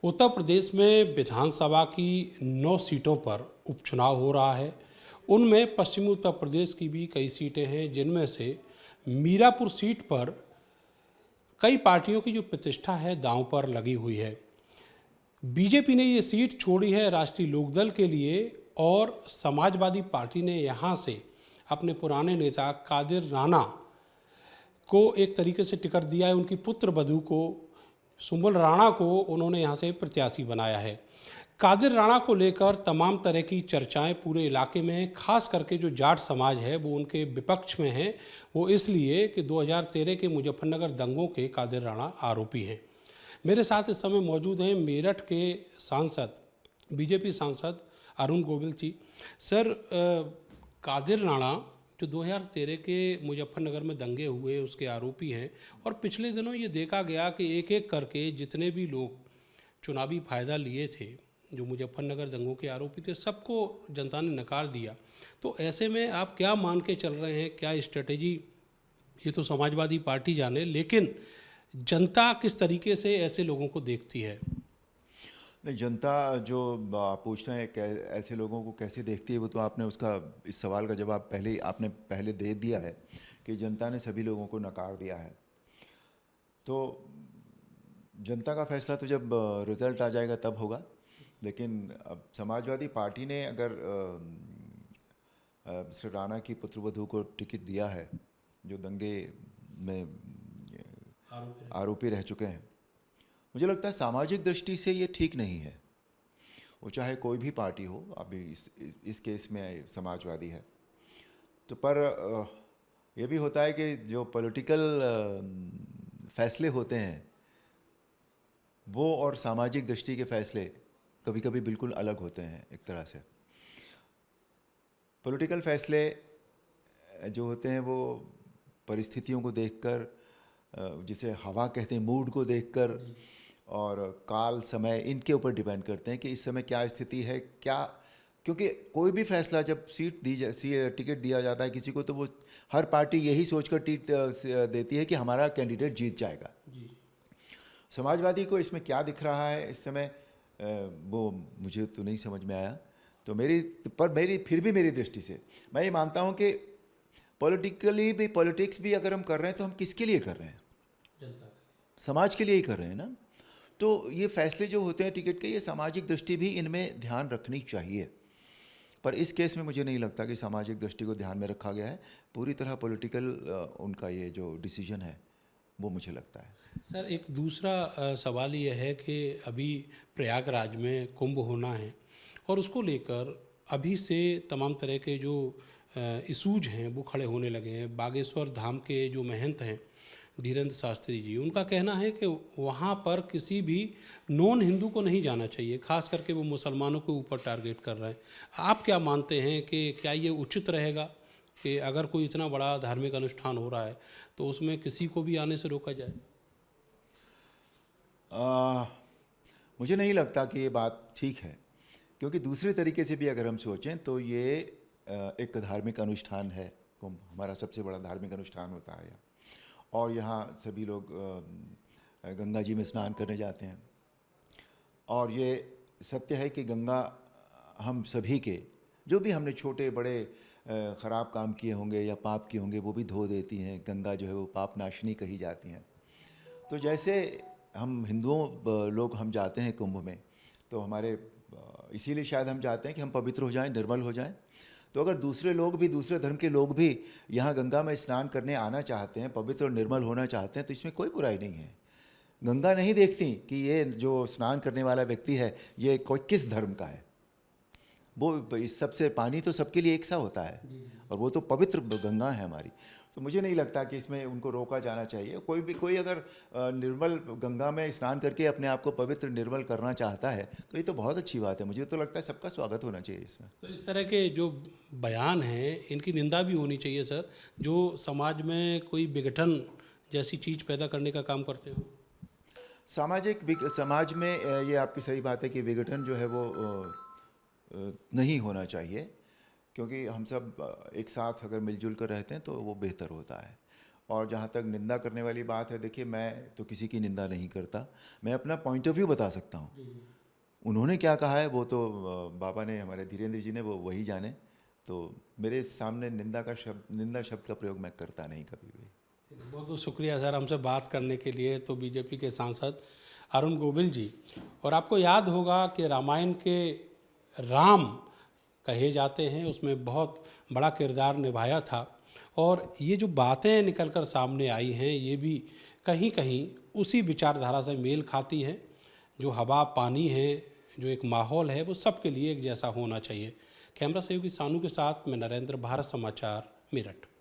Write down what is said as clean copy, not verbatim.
उत्तर प्रदेश में विधानसभा की 9 सीटों पर उपचुनाव हो रहा है। उनमें पश्चिमी उत्तर प्रदेश की भी कई सीटें हैं, जिनमें से मीरापुर सीट पर कई पार्टियों की जो प्रतिष्ठा है दांव पर लगी हुई है। बीजेपी ने ये सीट छोड़ी है राष्ट्रीय लोकदल के लिए और समाजवादी पार्टी ने यहाँ से अपने पुराने नेता कादिर राणा को एक तरीके से टिकट दिया है। उनकी पुत्र वधू को, सुंबल राणा को, उन्होंने यहाँ से प्रत्याशी बनाया है। कादिर राणा को लेकर तमाम तरह की चर्चाएं पूरे इलाके में हैं। खास करके जो जाट समाज है वो उनके विपक्ष में है। वो इसलिए कि 2013 के मुजफ्फरनगर दंगों के कादिर राणा आरोपी हैं। मेरे साथ इस समय मौजूद हैं मेरठ के सांसद, बीजेपी सांसद अरुण गोविल जी। सर, कादिर राणा जो 2013 के मुजफ्फरनगर में दंगे हुए उसके आरोपी हैं, और पिछले दिनों ये देखा गया कि एक एक करके जितने भी लोग चुनावी फ़ायदा लिए थे, जो मुजफ्फरनगर दंगों के आरोपी थे, सबको जनता ने नकार दिया। तो ऐसे में आप क्या मान के चल रहे हैं, क्या स्ट्रेटेजी, ये तो समाजवादी पार्टी जाने, लेकिन जनता किस तरीके से ऐसे लोगों को देखती है? नहीं, जनता जो आप पूछ रहे हैं ऐसे लोगों को कैसे देखती है, वो तो आपने उसका इस सवाल का जवाब आपने पहले दे दिया है कि जनता ने सभी लोगों को नकार दिया है। तो जनता का फैसला तो जब रिज़ल्ट आ जाएगा तब होगा। लेकिन अब समाजवादी पार्टी ने अगर मिस्टर राणा की पुत्रवधू को टिकट दिया है, जो दंगे में आरोपी रह चुके हैं, मुझे लगता है सामाजिक दृष्टि से ये ठीक नहीं है। वो चाहे कोई भी पार्टी हो, अभी इस केस में समाजवादी है तो, पर ये भी होता है कि जो पॉलिटिकल फैसले होते हैं वो और सामाजिक दृष्टि के फैसले कभी कभी बिल्कुल अलग होते हैं। एक तरह से पॉलिटिकल फैसले जो होते हैं वो परिस्थितियों को देखकर, जिसे हवा कहते हैं, मूड को देखकर और काल समय, इनके ऊपर डिपेंड करते हैं कि इस समय क्या स्थिति है, क्या, क्योंकि कोई भी फैसला जब टिकट दिया जाता है किसी को, तो वो हर पार्टी यही सोचकर टिकट देती है कि हमारा कैंडिडेट जीत जाएगा। समाजवादी को इसमें क्या दिख रहा है इस समय, वो मुझे तो नहीं समझ में आया। तो फिर भी मेरी दृष्टि से मैं ये मानता हूँ कि पॉलिटिक्स भी अगर हम कर रहे हैं तो हम किसके लिए कर रहे हैं? समाज के लिए ही कर रहे हैं ना। तो ये फैसले जो होते हैं टिकट के, ये सामाजिक दृष्टि भी इनमें ध्यान रखनी चाहिए। पर इस केस में मुझे नहीं लगता कि सामाजिक दृष्टि को ध्यान में रखा गया है। पूरी तरह पॉलिटिकल उनका ये जो डिसीजन है वो मुझे लगता है। सर, एक दूसरा सवाल ये है कि अभी प्रयागराज में कुंभ होना है और उसको लेकर अभी से तमाम तरह के जो इशूज हैं वो खड़े होने लगे हैं। बागेश्वर धाम के जो महंत हैं धीरेन्द्र शास्त्री जी, उनका कहना है कि वहाँ पर किसी भी नॉन हिंदू को नहीं जाना चाहिए, खास करके वो मुसलमानों के ऊपर टारगेट कर रहे हैं। आप क्या मानते हैं कि क्या ये उचित रहेगा कि अगर कोई इतना बड़ा धार्मिक अनुष्ठान हो रहा है तो उसमें किसी को भी आने से रोका जाए? मुझे नहीं लगता कि ये बात ठीक है, क्योंकि दूसरे तरीके से भी अगर हम सोचें तो ये एक धार्मिक अनुष्ठान है। कुंभ हमारा सबसे बड़ा धार्मिक अनुष्ठान होता है यहाँ, और यहाँ सभी लोग गंगा जी में स्नान करने जाते हैं। और ये सत्य है कि गंगा हम सभी के, जो भी हमने छोटे बड़े ख़राब काम किए होंगे या पाप किए होंगे, वो भी धो देती हैं। गंगा जो है वो पाप नाशिनी कही जाती हैं। तो जैसे हम हिंदुओं लोग हम जाते हैं कुंभ में, तो हमारे इसीलिए शायद हम चाहते हैं कि हम पवित्र हो जाएं, निर्मल हो जाएं। तो अगर दूसरे लोग भी, दूसरे धर्म के लोग भी यहाँ गंगा में स्नान करने आना चाहते हैं, पवित्र और निर्मल होना चाहते हैं, तो इसमें कोई बुराई नहीं है। गंगा नहीं देखती कि ये जो स्नान करने वाला व्यक्ति है ये कोई किस धर्म का है। वो इस सबसे, पानी तो सबके लिए एक सा होता है और वो तो पवित्र गंगा है हमारी। तो मुझे नहीं लगता कि इसमें उनको रोका जाना चाहिए। कोई अगर निर्मल गंगा में स्नान करके अपने आप को पवित्र निर्मल करना चाहता है तो ये तो बहुत अच्छी बात है। मुझे तो लगता है सबका स्वागत होना चाहिए इसमें। तो इस तरह के जो बयान हैं इनकी निंदा भी होनी चाहिए सर, जो समाज में कोई विघटन जैसी चीज़ पैदा करने का काम करते हो। समाज में ये आपकी सही बात है कि विघटन जो है वो नहीं होना चाहिए, क्योंकि हम सब एक साथ अगर मिलजुल कर रहते हैं तो वो बेहतर होता है। और जहाँ तक निंदा करने वाली बात है, देखिए मैं तो किसी की निंदा नहीं करता, मैं अपना पॉइंट ऑफ व्यू बता सकता हूँ। उन्होंने क्या कहा है वो तो बाबा ने, हमारे धीरेन्द्र जी ने, वो वही जाने। तो मेरे सामने निंदा शब्द का प्रयोग मैं करता नहीं कभी भी। बहुत बहुत शुक्रिया सर हमसे बात करने के लिए। तो बीजेपी के सांसद अरुण गोविल जी, और आपको याद होगा कि रामायण के राम कहे जाते हैं, उसमें बहुत बड़ा किरदार निभाया था। और ये जो बातें निकल कर सामने आई हैं ये भी कहीं कहीं उसी विचारधारा से मेल खाती हैं। जो हवा पानी है, जो एक माहौल है, वो सबके लिए एक जैसा होना चाहिए। कैमरा सहयोगी सानू के साथ मैं नरेंद्र, भारत समाचार, मेरठ।